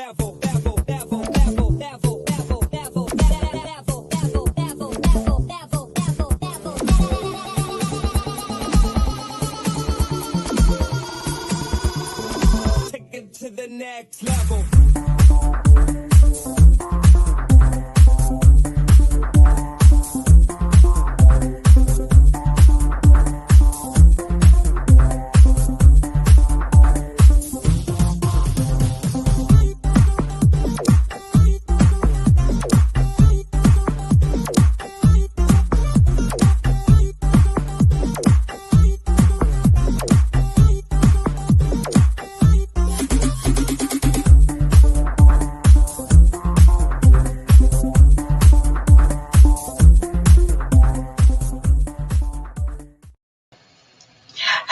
Take it to the next level.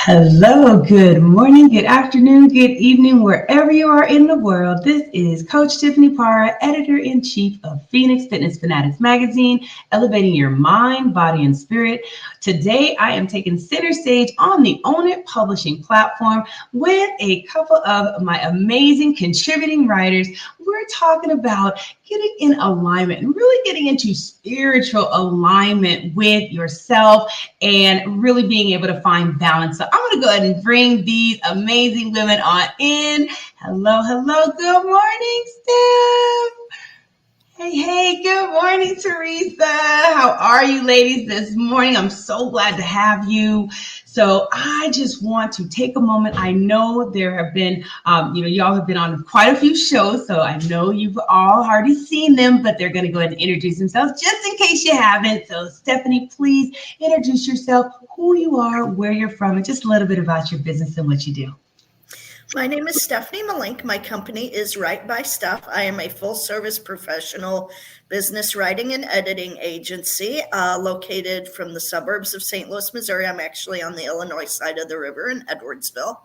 Hello, good morning, good afternoon, good evening, wherever you are in the world. This is Coach Tiffany Palmer, Editor-in-Chief of Phoenix Fitness Fanatics Magazine, elevating your mind, body, and spirit. Today, I am taking center stage on the Own It Publishing platform with a couple of my amazing contributing writers. We're talking about getting in alignment and really getting into spiritual alignment with yourself and really being able to find balance. So I'm going to go ahead and bring these amazing women on in. Hello, good morning, Steph. Hey, good morning, Teresa. How are you ladies this morning? I'm so glad to have you. So I just want to take a moment. I know there have been, y'all have been on quite a few shows, so I know you've all already seen them, but they're going to go ahead and introduce themselves just in case you haven't. So Stephanie, please introduce yourself, who you are, where you're from, and just a little bit about your business and what you do. My name is Stephanie Malench. My company is Write by Stuff. I am a full-service professional business writing and editing agency located from the suburbs of St. Louis, Missouri. I'm actually on the Illinois side of the river in Edwardsville.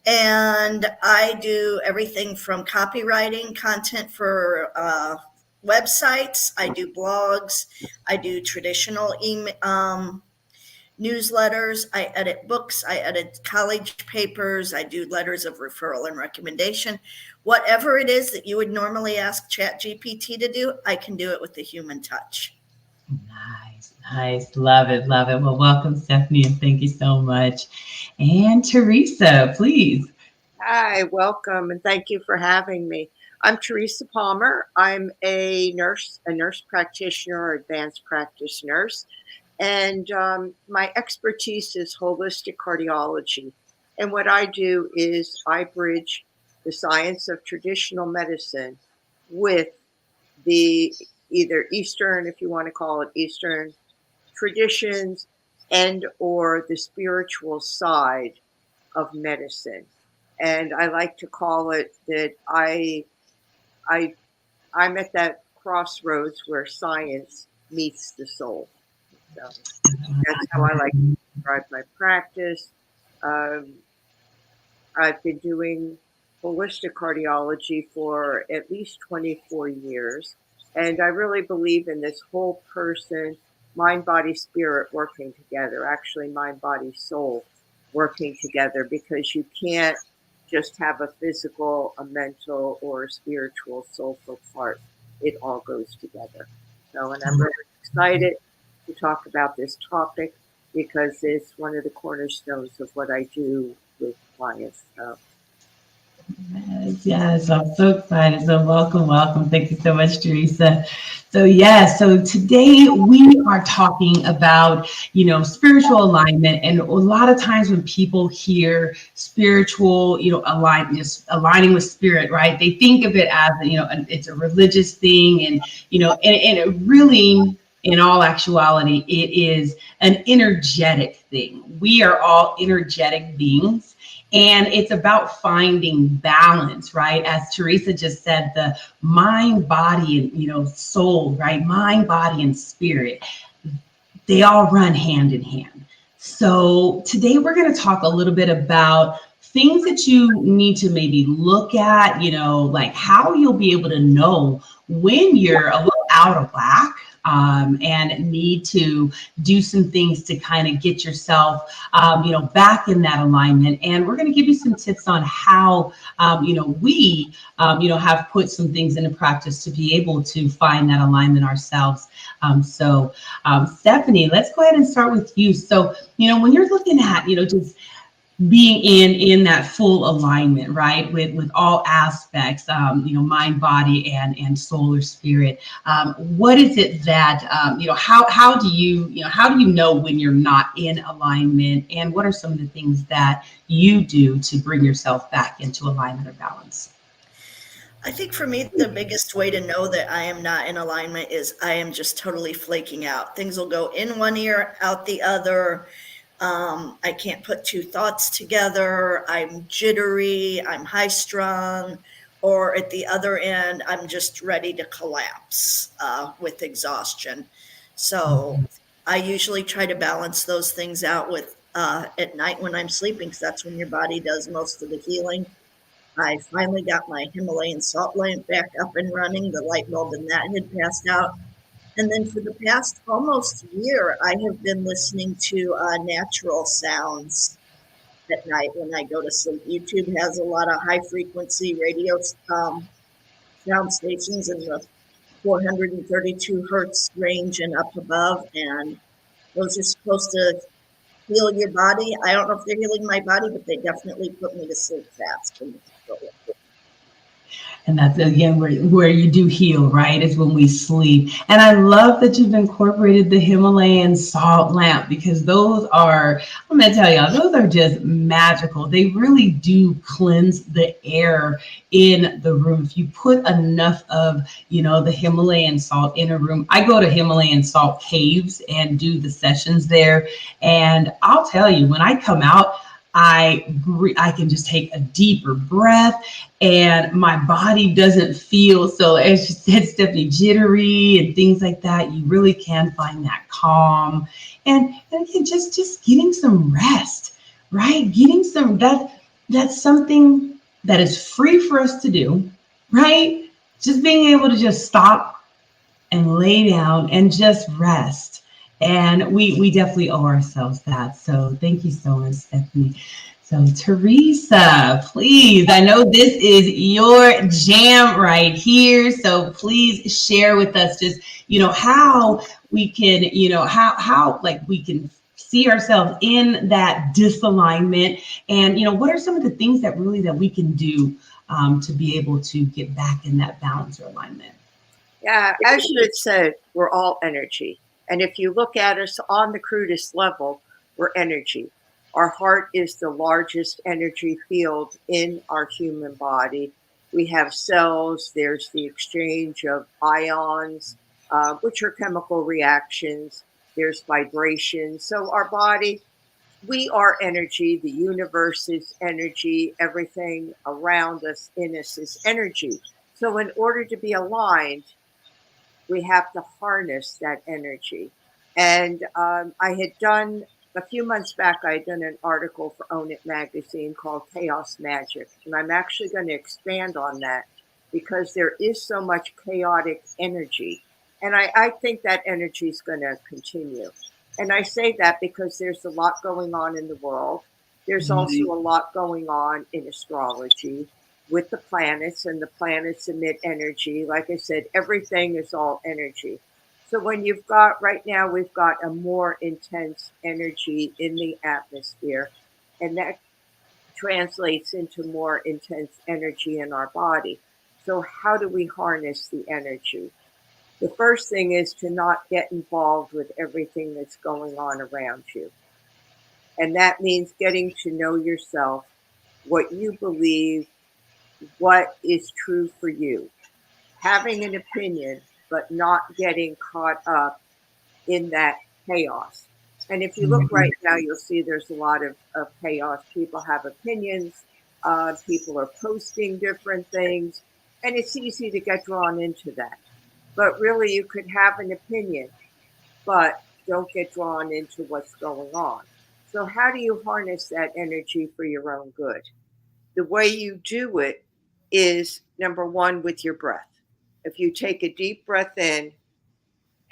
And I do everything from copywriting, content for websites. I do blogs. I do traditional email. Newsletters, I edit books, I edit college papers, I do letters of referral and recommendation. Whatever it is that you would normally ask ChatGPT to do, I can do it with the human touch. Nice. Love it. Well, welcome, Stephanie, and thank you so much. And Teresa, please. Hi, welcome, and thank you for having me. I'm Teresa Palmer. I'm a nurse practitioner or advanced practice nurse. And my expertise is holistic cardiology. And what I do is I bridge the science of traditional medicine with the either Eastern, if you want to call it Eastern traditions, and or the spiritual side of medicine. And I like to call it that I'm at that crossroads where science meets the soul. So that's how I like to describe my practice. I've been doing holistic cardiology for at least 24 years. And I really believe in this whole person, mind, body, spirit working together, actually mind, body, soul working together, because you can't just have a physical, a mental, or a spiritual, soulful part. It all goes together. So, and I'm really excited to talk about this topic because it's one of the cornerstones of what I do with clients. So. Yes, I'm so excited. So welcome. Thank you so much, Teresa. So today we are talking about, spiritual alignment. And a lot of times when people hear spiritual, aligning with spirit, right? They think of it as, it's a religious thing and it really, in all actuality, it is an energetic thing. We are all energetic beings. And it's about finding balance, right? As Teresa just said, the mind, body, and soul, right? Mind, body, and spirit, they all run hand in hand. So today we're going to talk a little bit about things that you need to maybe look at, like how you'll be able to know when you're a little out of whack, and need to do some things to kind of get yourself, back in that alignment. And we're going to give you some tips on how, we, have put some things into practice to be able to find that alignment ourselves. Stephanie, let's go ahead and start with you. So, when you're looking at, just being in that full alignment, right, with all aspects, mind, body, and soul or spirit, what is it that, how do you know when you're not in alignment, and what are some of the things that you do to bring yourself back into alignment or balance? I think for me, the biggest way to know that I am not in alignment is I am just totally flaking out. Things will go in one ear, out the other. I can't put two thoughts together. I'm jittery. I'm high strung. Or at the other end, I'm just ready to collapse with exhaustion. So I usually try to balance those things out with at night when I'm sleeping, because that's when your body does most of the healing. I finally got my Himalayan salt lamp back up and running. The light bulb in that had passed out. And then for the past almost year, I have been listening to natural sounds at night when I go to sleep. YouTube has a lot of high frequency radio sound stations in the 432 hertz range and up above. And those are supposed to heal your body. I don't know if they're healing my body, but they definitely put me to sleep fast. And that's again where you do heal, right? Is when we sleep. And I love that you've incorporated the Himalayan salt lamp, because those are, I'm gonna tell y'all, those are just magical. They really do cleanse the air in the room. If you put enough of, the Himalayan salt in a room, I go to Himalayan salt caves and do the sessions there. And I'll tell you, when I come out, I can just take a deeper breath, and my body doesn't feel so, as you said, Stephanie, jittery and things like that. You really can find that calm, and again, just getting some rest, right? Getting some, that's something that is free for us to do, right? Just being able to just stop and lay down and just rest. And we definitely owe ourselves that. So thank you so much, Stephanie. So Teresa, please, I know this is your jam right here. So please share with us just, how we can, how like we can see ourselves in that disalignment, and, what are some of the things that we can do to be able to get back in that balance or alignment? Yeah, as you had said, we're all energy. And if you look at us on the crudest level, we're energy. Our heart is the largest energy field in our human body. We have cells, there's the exchange of ions, which are chemical reactions, there's vibration. So our body, we are energy, the universe is energy, everything around us, in us, is energy. So in order to be aligned, we have to harness that energy. And I had done, a few months back, I had done an article for Own It magazine called Chaos Magic. And I'm actually going to expand on that, because there is so much chaotic energy. And I think that energy is going to continue. And I say that because there's a lot going on in the world. There's also a lot going on in astrology with the planets, and the planets emit energy. Like I said, everything is all energy. So when you've got, right now, we've got a more intense energy in the atmosphere, and that translates into more intense energy in our body. So how do we harness the energy? The first thing is to not get involved with everything that's going on around you. And that means getting to know yourself, what you believe, what is true for you, having an opinion, but not getting caught up in that chaos. And if you look right now, you'll see there's a lot of chaos. People have opinions, people are posting different things, and it's easy to get drawn into that. But really, you could have an opinion, but don't get drawn into what's going on. So how do you harness that energy for your own good? The way you do it is, number one, with your breath. If you take a deep breath in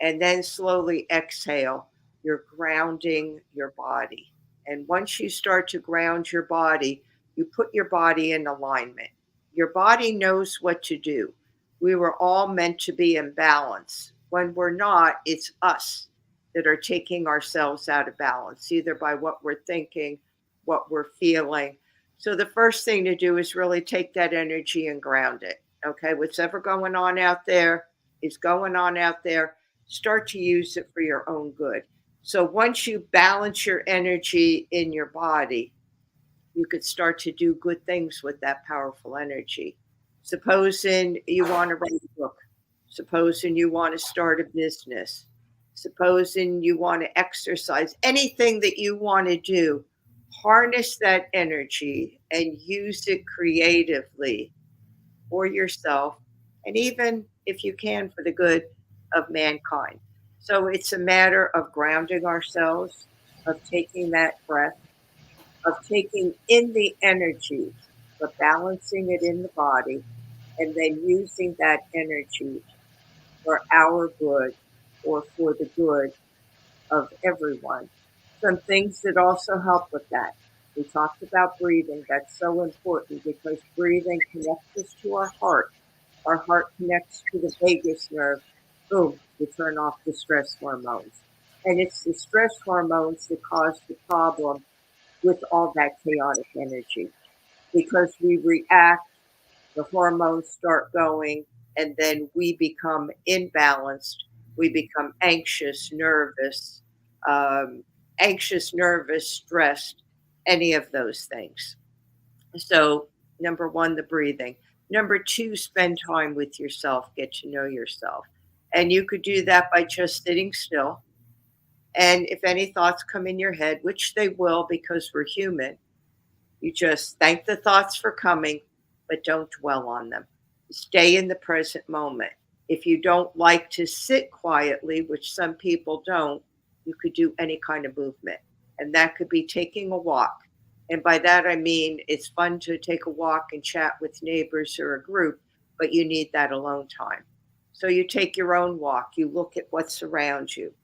And then slowly exhale. You're grounding your body. And once you start to ground your body, you put your body in alignment. Your body knows what to do. We were all meant to be in balance. When we're not, it's us that are taking ourselves out of balance, either by what we're thinking, what we're feeling. So the first thing to do is really take that energy and ground it. Okay, what's ever going on out there is going on out there. Start to use it for your own good. So once you balance your energy in your body, you could start to do good things with that powerful energy. Supposing you want to write a book, supposing you want to start a business, supposing you want to exercise, anything that you want to do, harness that energy and use it creatively for yourself, and even if you can, for the good of mankind. So it's a matter of grounding ourselves, of taking that breath, of taking in the energy, but balancing it in the body, and then using that energy for our good or for the good of everyone. Some things that also help with that. We talked about breathing. That's so important because breathing connects us to our heart. Our heart connects to the vagus nerve. Boom, you turn off the stress hormones. And it's the stress hormones that cause the problem with all that chaotic energy. Because we react, the hormones start going, and then we become imbalanced. We become um, anxious, nervous, stressed, any of those things. So, number one, the breathing. Number two, spend time with yourself, get to know yourself. And you could do that by just sitting still. And if any thoughts come in your head, which they will because we're human, you just thank the thoughts for coming, but don't dwell on them. Stay in the present moment. If you don't like to sit quietly, which some people don't, you could do any kind of movement. And that could be taking a walk. And by that, I mean it's fun to take a walk and chat with neighbors or a group, but you need that alone time. So you take your own walk, you look at what's around you,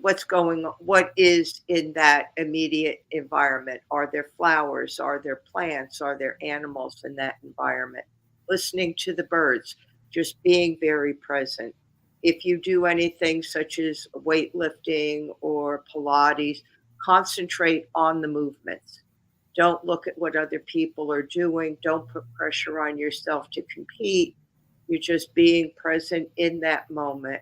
what's going on, what is in that immediate environment. Are there flowers, are there plants, are there animals in that environment? Listening to the birds, just being very present. If you do anything such as weightlifting or Pilates, concentrate on the movements. Don't look at what other people are doing. Don't put pressure on yourself to compete. You're just being present in that moment,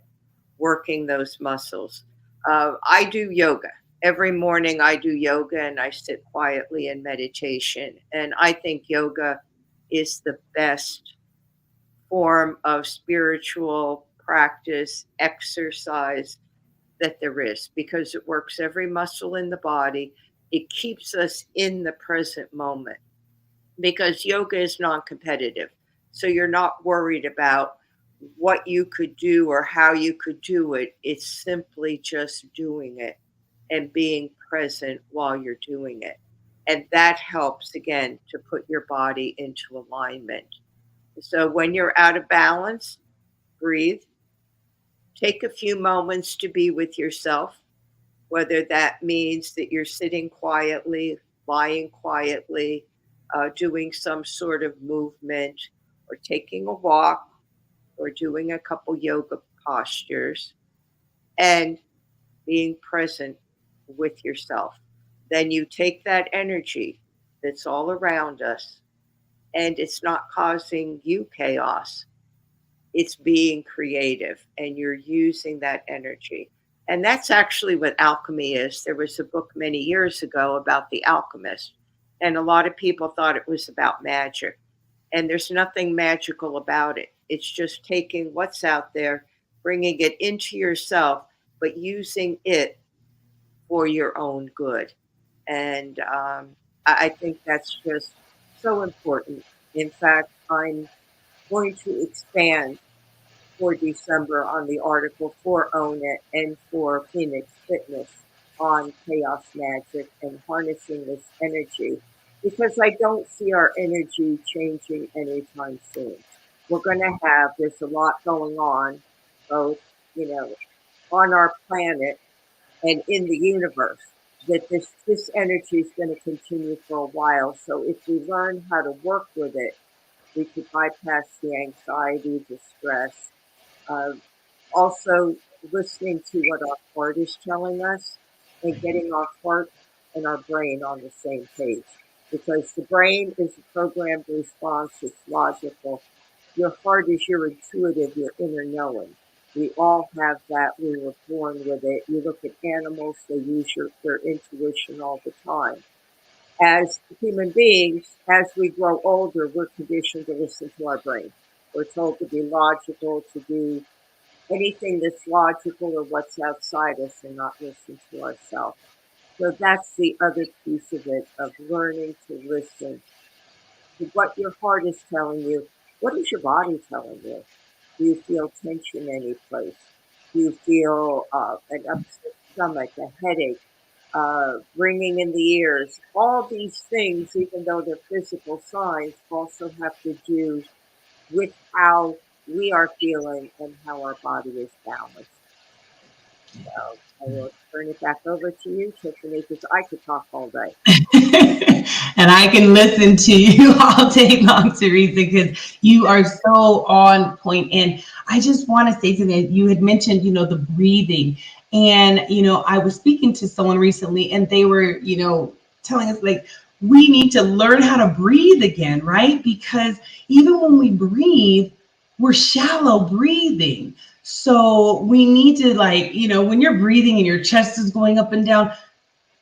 working those muscles. I do yoga. Every morning I do yoga and I sit quietly in meditation. And I think yoga is the best form of spiritual practice, exercise that there is because it works every muscle in the body. It keeps us in the present moment because yoga is non-competitive. So you're not worried about what you could do or how you could do it. It's simply just doing it and being present while you're doing it. And that helps, again, to put your body into alignment. So when you're out of balance, breathe. Take a few moments to be with yourself, whether that means that you're sitting quietly, lying quietly, doing some sort of movement, or taking a walk, or doing a couple yoga postures, and being present with yourself. Then you take that energy that's all around us, and it's not causing you chaos. It's being creative, and you're using that energy. And that's actually what alchemy is. There was a book many years ago about the alchemist, and a lot of people thought it was about magic. And there's nothing magical about it. It's just taking what's out there, bringing it into yourself, but using it for your own good. And I think that's just so important. In fact, I'm going to expand for December on the article for Own It and for Phoenix Fitness on chaos magic and harnessing this energy because I don't see our energy changing anytime soon. There's a lot going on, both on our planet and in the universe, that this energy is going to continue for a while. So if we learn how to work with it, we could bypass the anxiety, the stress. Also, listening to what our heart is telling us and getting our heart and our brain on the same page. Because the brain is a programmed response, it's logical. Your heart is your intuitive, your inner knowing. We all have that. We were born with it. You look at animals, they use their intuition all the time. As human beings, as we grow older, we're conditioned to listen to our brain. We're told to be logical, to do anything that's logical or what's outside us and not listen to ourselves. So that's the other piece of it, of learning to listen to what your heart is telling you. What is your body telling you? Do you feel tension any place? Do you feel an upset stomach, a headache, ringing in the ears? All these things, even though they're physical signs, also have to do with how we are feeling and how our body is balanced. So I will turn it back over to you, Tiffany, because I could talk all day. And I can listen to you all day long, Teresa, because you are so on point. And I just want to say something. You had mentioned, the breathing. And, I was speaking to someone recently and they were, telling us like, we need to learn how to breathe again, right? Because even when we breathe, we're shallow breathing. So we need to when you're breathing and your chest is going up and down,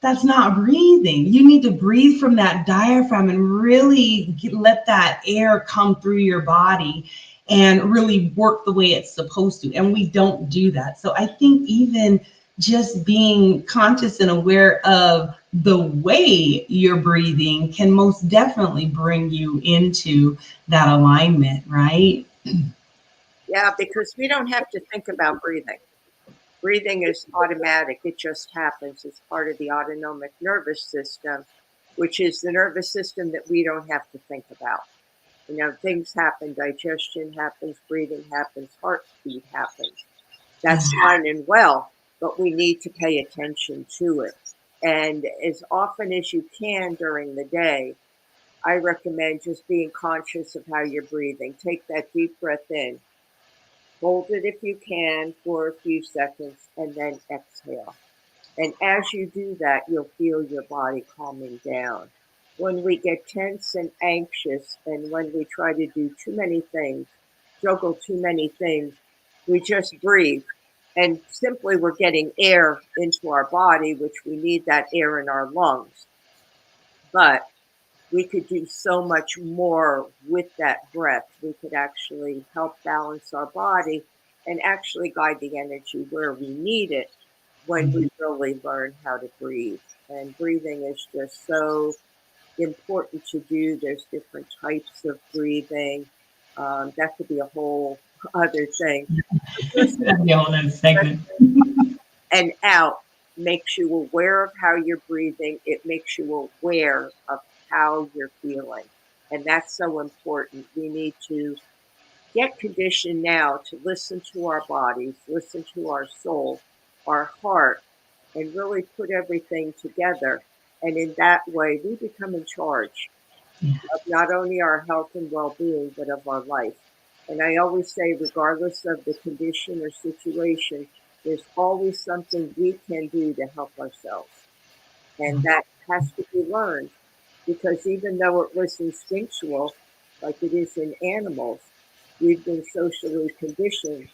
that's not breathing. You need to breathe from that diaphragm and really let that air come through your body and really work the way it's supposed to. And we don't do that. So I think even just being conscious and aware of the way you're breathing can most definitely bring you into that alignment, right? Yeah, because we don't have to think about breathing. Breathing is automatic. It just happens. It's part of the autonomic nervous system, which is the nervous system that we don't have to think about. Things happen, digestion happens, breathing happens, heartbeat happens. That's fine and well, but we need to pay attention to it. And as often as you can during the day, I recommend just being conscious of how you're breathing. Take that deep breath in. Hold it if you can for a few seconds and then exhale. And as you do that, you'll feel your body calming down. When we get tense and anxious and when we try to do too many things, juggle too many things, we just breathe. And simply we're getting air into our body, which we need that air in our lungs. But we could do so much more with that breath. We could actually help balance our body and actually guide the energy where we need it when we really learn how to breathe. And breathing is just so important to do. There's different types of breathing. That could be a whole other thing. That'd be a whole other segment. And out makes you aware of how you're breathing. It makes you aware of how you're feeling. And that's so important. We need to get conditioned now to listen to our bodies, listen to our soul, our heart, and really put everything together. And in that way, we become in charge of not only our health and well-being, but of our life. And I always say, regardless of the condition or situation, there's always something we can do to help ourselves. And that has to be learned. Because even though it was instinctual, like it is in animals, we've been socially conditioned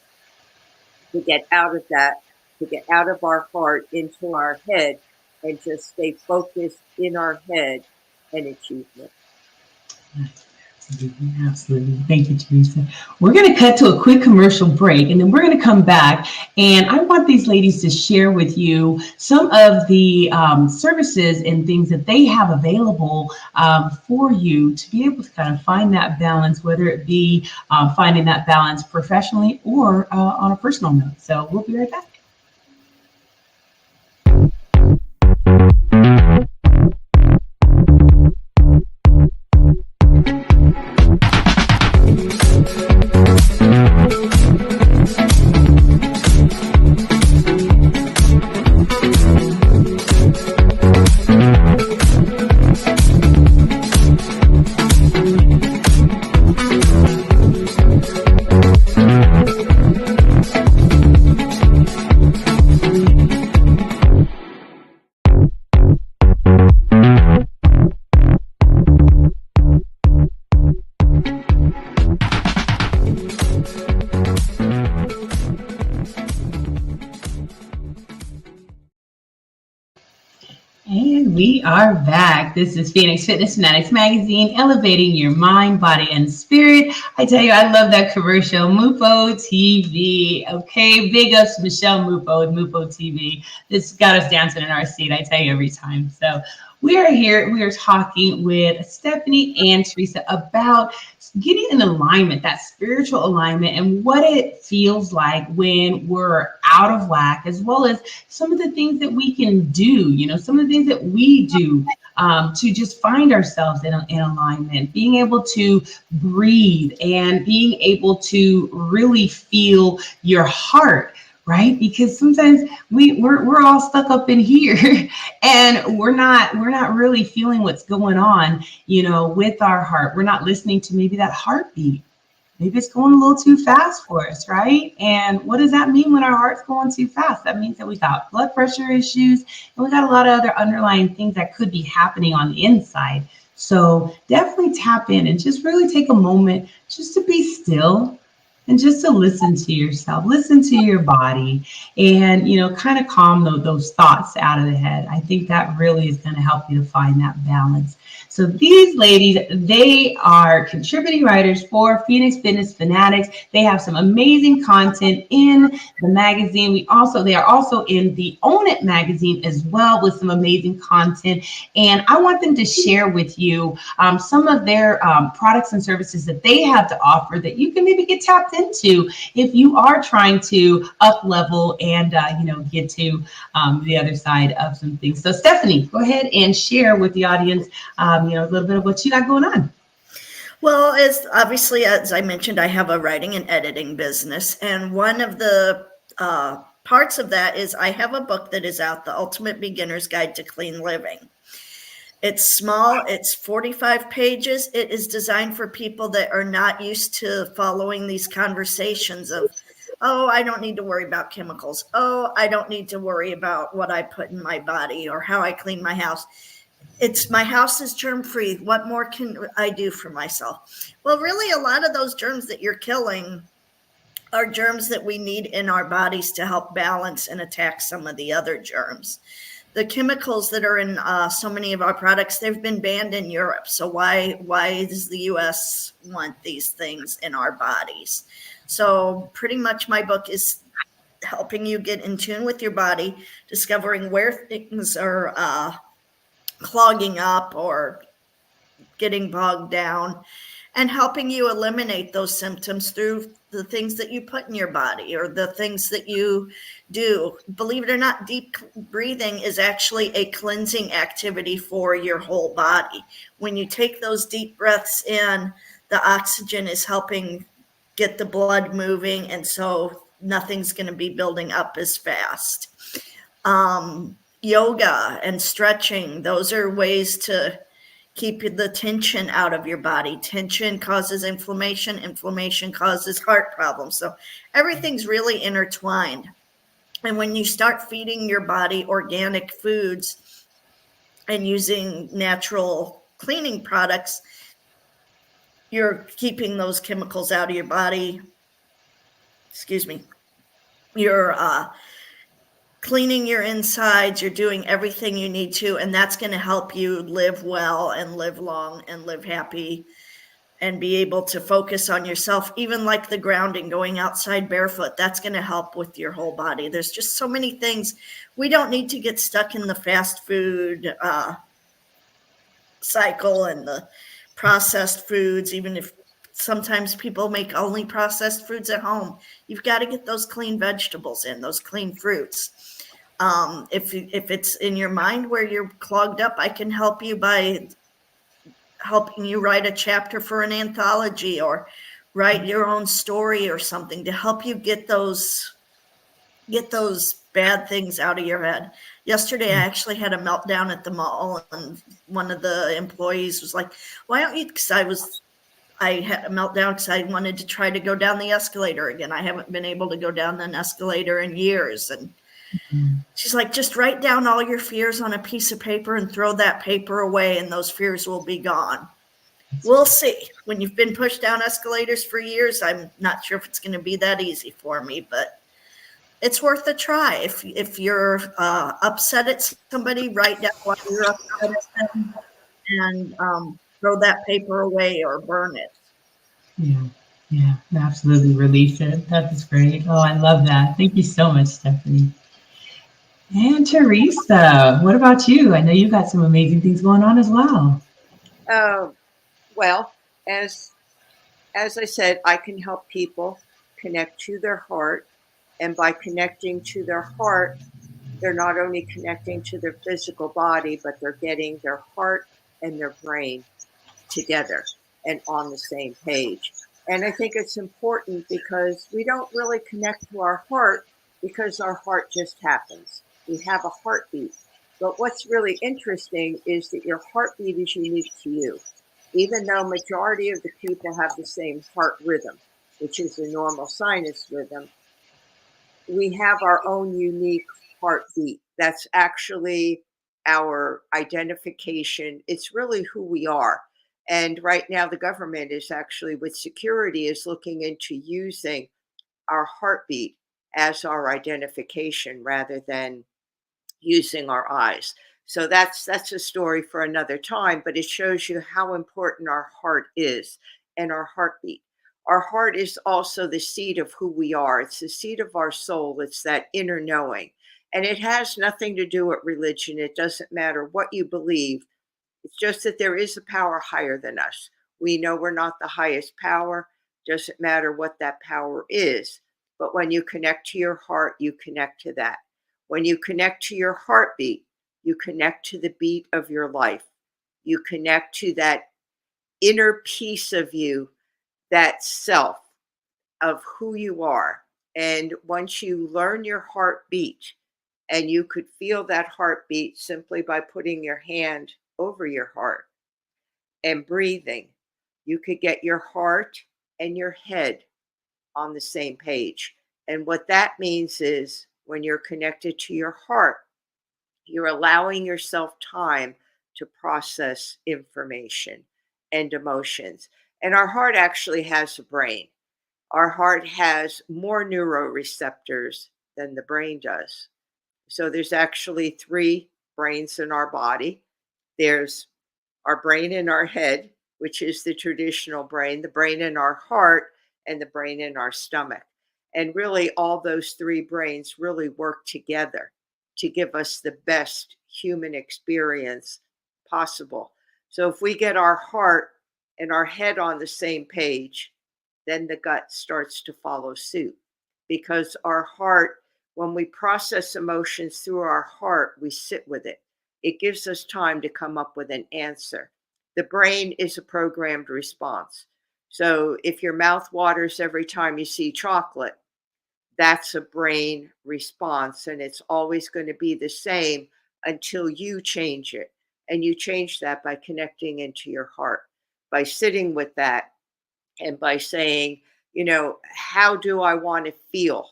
to get out of that, to get out of our heart into our head and just stay focused in our head and achievement. Absolutely. Thank you, Teresa. We're going to cut to a quick commercial break, and then we're going to come back. And I want these ladies to share with you some of the services and things that they have available for you to be able to kind of find that balance, whether it be finding that balance professionally or on a personal note. So we'll be right back. we are back. This is Phoenix Fitness Fanatics Magazine, elevating your mind, body, and spirit. I tell you, I love that commercial, Mupo TV. Okay, big ups, Michelle Mupo with Mupo TV. This got us dancing in our seat, I tell you, every time. So we are here, we are talking with Stephanie and Teresa about getting in alignment, that spiritual alignment, and what it feels like when we're out of whack, as well as some of the things that we can do, some of the things that we do to just find ourselves in alignment, being able to breathe and being able to really feel your heart. Right? Because sometimes we're all stuck up in here and we're not really feeling what's going on, with our heart. We're not listening to maybe that heartbeat. Maybe it's going a little too fast for us, right? And what does that mean when our heart's going too fast? That means that we got blood pressure issues and we got a lot of other underlying things that could be happening on the inside. So definitely tap in and just really take a moment just to be still and just to listen to yourself, listen to your body, and, kind of calm those thoughts out of the head. I think that really is going to help you to find that balance. So these ladies, they are contributing writers for Phoenix Fitness Fanatics. They have some amazing content in the magazine. They are also in the Own It magazine as well with some amazing content. And I want them to share with you some of their products and services that they have to offer that you can maybe get tapped into if you are trying to up level and get to the other side of some things. So Stephanie, go ahead and share with the audience a little bit of what you got going on. Well, as I mentioned, I have a writing and editing business, and one of the parts of that is I have a book that is out, The Ultimate Beginner's Guide to Clean Living. It's small, it's 45 pages. It is designed for people that are not used to following these conversations of, oh, I don't need to worry about chemicals. Oh, I don't need to worry about what I put in my body or how I clean my house. My house is germ-free. What more can I do for myself? Well, really, a lot of those germs that you're killing are germs that we need in our bodies to help balance and attack some of the other germs. The chemicals that are in so many of our products, they've been banned in Europe. So why does the U.S. want these things in our bodies? So pretty much my book is helping you get in tune with your body, discovering where things are clogging up or getting bogged down, and helping you eliminate those symptoms through the things that you put in your body or the things that you do. Believe it or not, deep breathing is actually a cleansing activity for your whole body. When you take those deep breaths in, the oxygen is helping get the blood moving, and so nothing's going to be building up as fast. Yoga and stretching, those are ways to keep the tension out of your body. Tension causes inflammation. Inflammation causes heart problems. So everything's really intertwined. And when you start feeding your body organic foods and using natural cleaning products, you're keeping those chemicals out of your body. You're cleaning your insides, you're doing everything you need to, and that's going to help you live well and live long and live happy and be able to focus on yourself. Even like the grounding, going outside barefoot, that's going to help with your whole body. There's just so many things. We don't need to get stuck in the fast food cycle and the processed foods, even if sometimes people make only processed foods at home. You've got to get those clean vegetables in, those clean fruits. If it's in your mind where you're clogged up, I can help you by helping you write a chapter for an anthology or write your own story or something to help you get those bad ththings out of your head. Yesterday, I actually had a meltdown at the mall, and one of the employees was like, why don't you, because I had a meltdown because I wanted to try to go down the escalator again. I haven't been able to go down an escalator in years. And she's like, just write down all your fears on a piece of paper and throw that paper away, and those fears will be gone. We'll see. When you've been pushed down escalators for years, I'm not sure if it's going to be that easy for me, but it's worth a try. If you're upset at somebody, write down why you're upset at them and throw that paper away or burn it. Yeah, yeah, absolutely. Release it. That is great. Oh, I love that. Thank you so much, Stephanie. And Teresa, what about you? I know you got some amazing things going on as well. Uh, well, as I said, I can help people connect to their heart, and by connecting to their heart, they're not only connecting to their physical body, but they're getting their heart and their brain together and on the same page. And I think it's important because we don't really connect to our heart because our heart just happens. We have a heartbeat. But what's really interesting is that your heartbeat is unique to you. Even though majority of the people have the same heart rhythm, which is the normal sinus rhythm, we have our own unique heartbeat. That's actually our identification. It's really who we are. And right now, the government is actually, with security, is looking into using our heartbeat as our identification rather than using our eyes. So that's a story for another time, but it shows you how important our heart is and our heartbeat. Our heart is also the seat of who we are. It's the seat of our soul. It's that inner knowing. And it has nothing to do with religion. It doesn't matter what you believe. It's just that there is a power higher than us. We know we're not the highest power. Doesn't matter what that power is. But when you connect to your heart, you connect to that. When you connect to your heartbeat, you connect to the beat of your life. You connect to that inner piece of you, that self of who you are. And once you learn your heartbeat, and you could feel that heartbeat simply by putting your hand over your heart and breathing, you could get your heart and your head on the same page. And what that means is when you're connected to your heart, you're allowing yourself time to process information and emotions. And our heart actually has a brain. Our heart has more neuroreceptors than the brain does. So there's actually three brains in our body. There's our brain in our head, which is the traditional brain, the brain in our heart, and the brain in our stomach. And really, all those three brains really work together to give us the best human experience possible. So if we get our heart and our head on the same page, then the gut starts to follow suit because our heart, when we process emotions through our heart, we sit with it. It gives us time to come up with an answer. The brain is a programmed response. So if your mouth waters every time you see chocolate, that's a brain response, and it's always going to be the same until you change it. And you change that by connecting into your heart, by sitting with that, and by saying, how do I want to feel?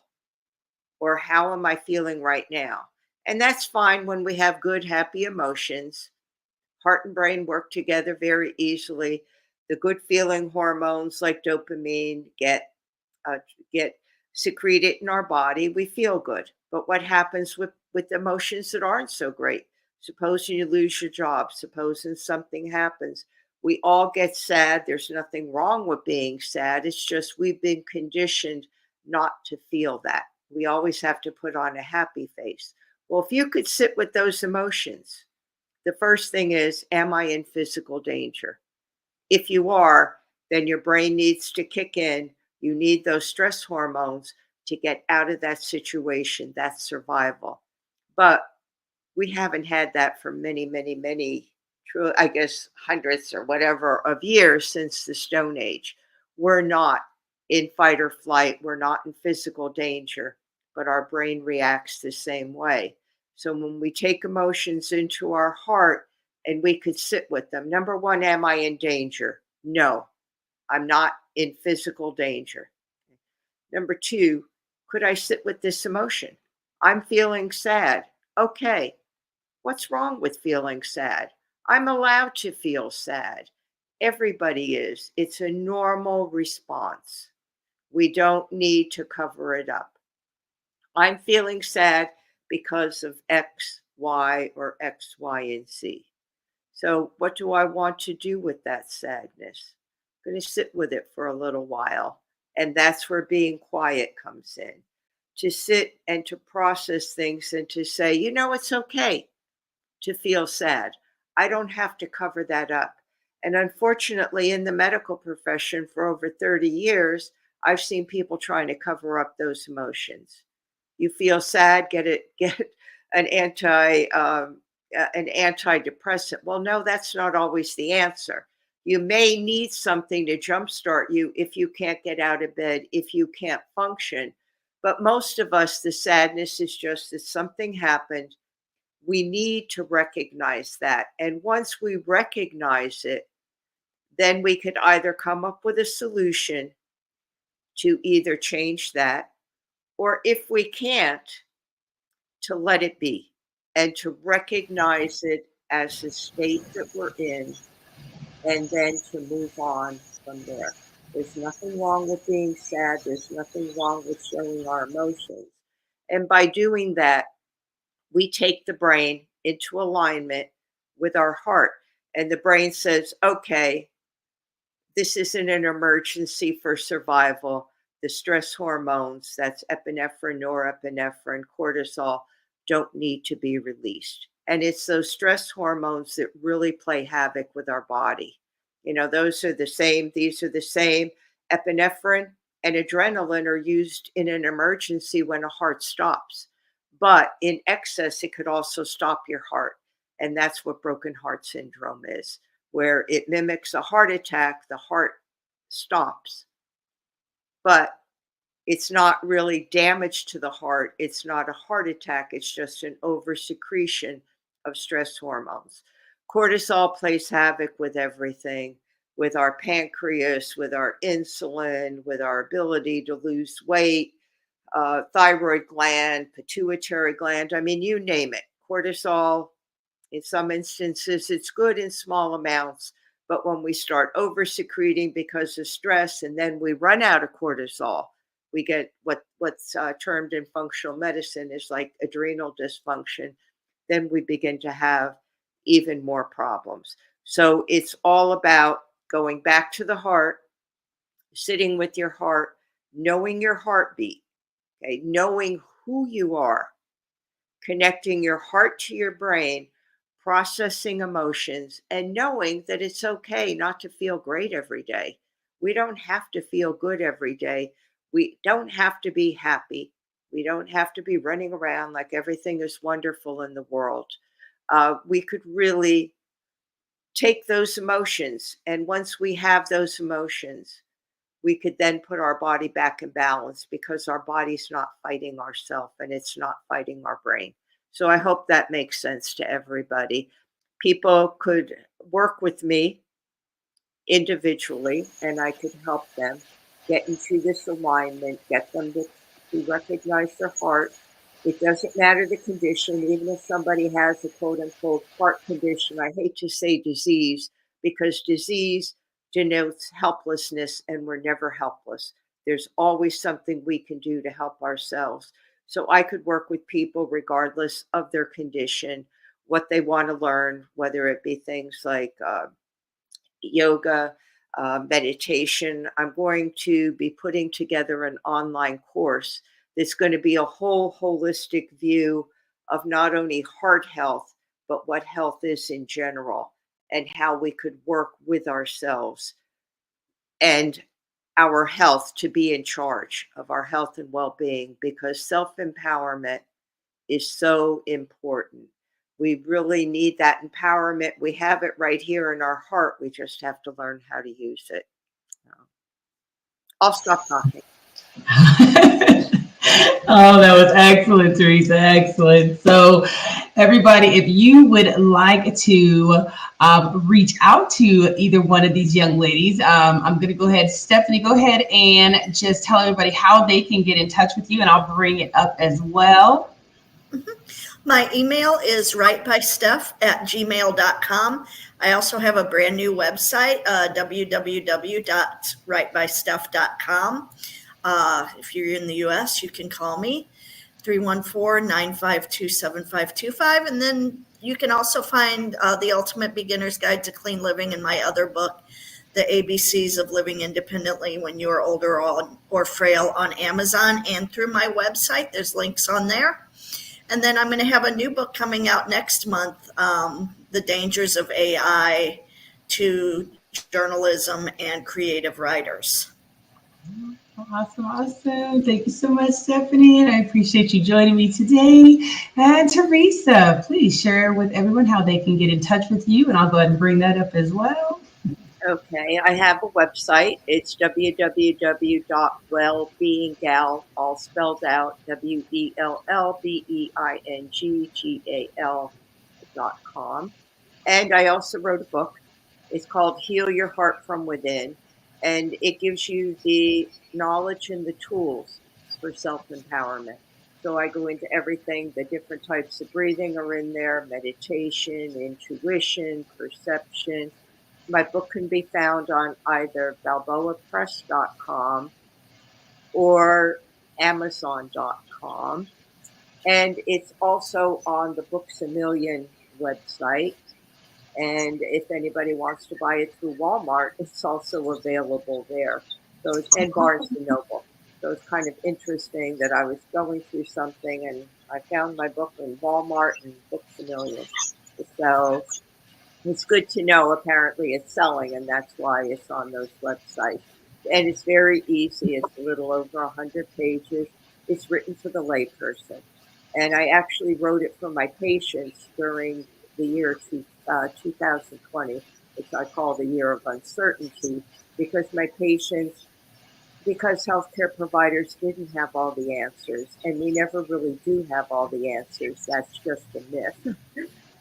Or how am I feeling right now? And that's fine when we have good, happy emotions. Heart and brain work together very easily. The good feeling hormones like dopamine uh, get secreted in our body. We feel good. But what happens with emotions that aren't so great? Supposing you lose your job, supposing something happens. We all get sad. There's nothing wrong with being sad. It's just we've been conditioned not to feel that. We always have to put on a happy face. Well, if you could sit with those emotions, the first thing is, am I in physical danger? If you are, then your brain needs to kick in. You need those stress hormones to get out of that situation. That's survival. But we haven't had that for many, many, many, true, I guess, hundreds or whatever of years since the Stone Age. We're not in fight or flight. We're not in physical danger, but our brain reacts the same way. So when we take emotions into our heart and we could sit with them, number one, am I in danger? No, I'm not in physical danger. Number two, could I sit with this emotion? I'm feeling sad. Okay, what's wrong with feeling sad? I'm allowed to feel sad. Everybody is. It's a normal response. We don't need to cover it up. I'm feeling sad because of X, Y, or X, Y, and Z. So, what do I want to do with that sadness? I'm going to sit with it for a little while. And that's where being quiet comes in, to sit and to process things and to say, it's okay to feel sad. I don't have to cover that up. And unfortunately, in the medical profession for over 30 years, I've seen people trying to cover up those emotions. You feel sad, get an an antidepressant. Well, no, that's not always the answer. You may need something to jumpstart you if you can't get out of bed, if you can't function. But most of us, the sadness is just that something happened. We need to recognize that. And once we recognize it, then we could either come up with a solution to either change that, or if we can't, to let it be and to recognize it as the state that we're in, and then to move on from there. There's nothing wrong with being sad. There's nothing wrong with showing our emotions. And by doing that, we take the brain into alignment with our heart. And the brain says, okay, this isn't an emergency for survival. The stress hormones, that's epinephrine, norepinephrine, cortisol, don't need to be released. And it's those stress hormones that really play havoc with our body. Those are the same, these are the same. Epinephrine and adrenaline are used in an emergency when a heart stops. But in excess, it could also stop your heart. And that's what broken heart syndrome is, where it mimics a heart attack, the heart stops. But it's not really damage to the heart. It's not a heart attack. It's just an oversecretion of stress hormones. Cortisol plays havoc with everything, with our pancreas, with our insulin, with our ability to lose weight, thyroid gland, pituitary gland. I mean, you name it. Cortisol, in some instances, it's good in small amounts. But when we start over-secreting because of stress and then we run out of cortisol, we get what's termed in functional medicine is like adrenal dysfunction. Then we begin to have even more problems. So it's all about going back to the heart, sitting with your heart, knowing your heartbeat, okay, knowing who you are, connecting your heart to your brain, processing emotions, and knowing that it's okay not to feel great every day. We don't have to feel good every day. We don't have to be happy. We don't have to be running around like everything is wonderful in the world. We could really take those emotions, and once we have those emotions, we could then put our body back in balance because our body's not fighting ourselves and it's not fighting our brain. So I hope that makes sense to everybody. People could work with me individually and I could help them get into this alignment, get them to recognize their heart. It doesn't matter the condition, even if somebody has a quote unquote heart condition. I hate to say disease because disease denotes helplessness and we're never helpless. There's always something we can do to help ourselves. So I could work with people regardless of their condition, what they want to learn, whether it be things like yoga, meditation. I'm going to be putting together an online course that's going to be a whole holistic view of not only heart health, but what health is in general and how we could work with ourselves and our health to be in charge of our health and well-being, because self-empowerment is so important. We really need that empowerment. We have it right here in our heart. We just have to learn how to use it. I'll stop talking. Oh, that was excellent, Teresa. Excellent. So, everybody, if you would like to reach out to either one of these young ladies, I'm going to go ahead. Stephanie, go ahead and just tell everybody how they can get in touch with you, and I'll bring it up as well. My email is writebysteph@gmail.com. I also have a brand new website, www.writebysteph.com. If you're in the US, you can call me. 314-952-7525. And then you can also find The Ultimate Beginner's Guide to Clean Living in my other book, The ABCs of Living Independently When You Are Older or Frail, on Amazon and through my website. There's links on there. And then I'm going to have a new book coming out next month, The Dangers of AI to Journalism and Creative Writers. Awesome. Thank you so much, Stephanie. And I appreciate you joining me today. And Teresa, please share with everyone how they can get in touch with you. And I'll go ahead and bring that up as well. Okay, I have a website. It's www.wellbeinggal, all spelled out, WELLBEINGGAL.com. And I also wrote a book. It's called Heal Your Heart from Within. And it gives you the knowledge and the tools for self-empowerment. So I go into everything. The different types of breathing are in there, meditation, intuition, perception. My book can be found on either balboapress.com or amazon.com. And it's also on the Books A Million website. And if anybody wants to buy it through Walmart, it's also available there. So it's in Barnes & Noble. So it's kind of interesting that I was going through something and I found my book in Walmart and Books A Million. So it's good to know. Apparently it's selling, and that's why it's on those websites. And it's very easy. It's a little over 100 pages. It's written for the layperson. And I actually wrote it for my patients during the year 2020, which I call the year of uncertainty, because my patients, because healthcare providers didn't have all the answers, and we never really do have all the answers. That's just a myth.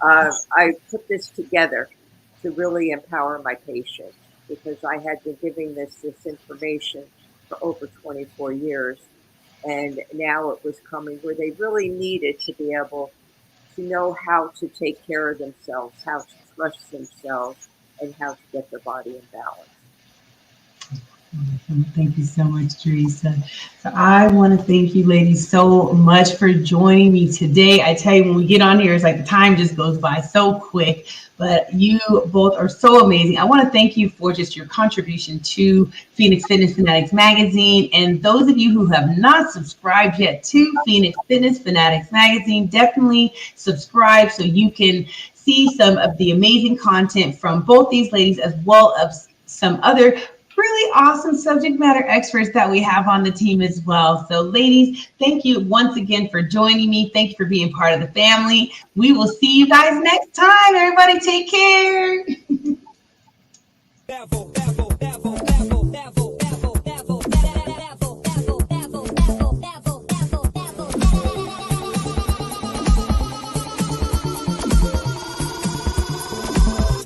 I put this together to really empower my patients, because I had been giving this information for over 24 years. And now it was coming where they really needed to be able to know how to take care of themselves, how to trust themselves, and how to get their body in balance. Thank you so much, Teresa. So I want to thank you ladies so much for joining me today. I tell you, when we get on here, it's like the time just goes by so quick, but you both are so amazing. I want to thank you for just your contribution to Phoenix Fitness Fanatics magazine. And those of you who have not subscribed yet to Phoenix Fitness Fanatics magazine, definitely subscribe so you can see some of the amazing content from both these ladies, as well as some other really awesome subject matter experts that we have on the team as well. So ladies, thank you once again for joining me. Thank you for being part of the family. We will see you guys next time. Everybody take care.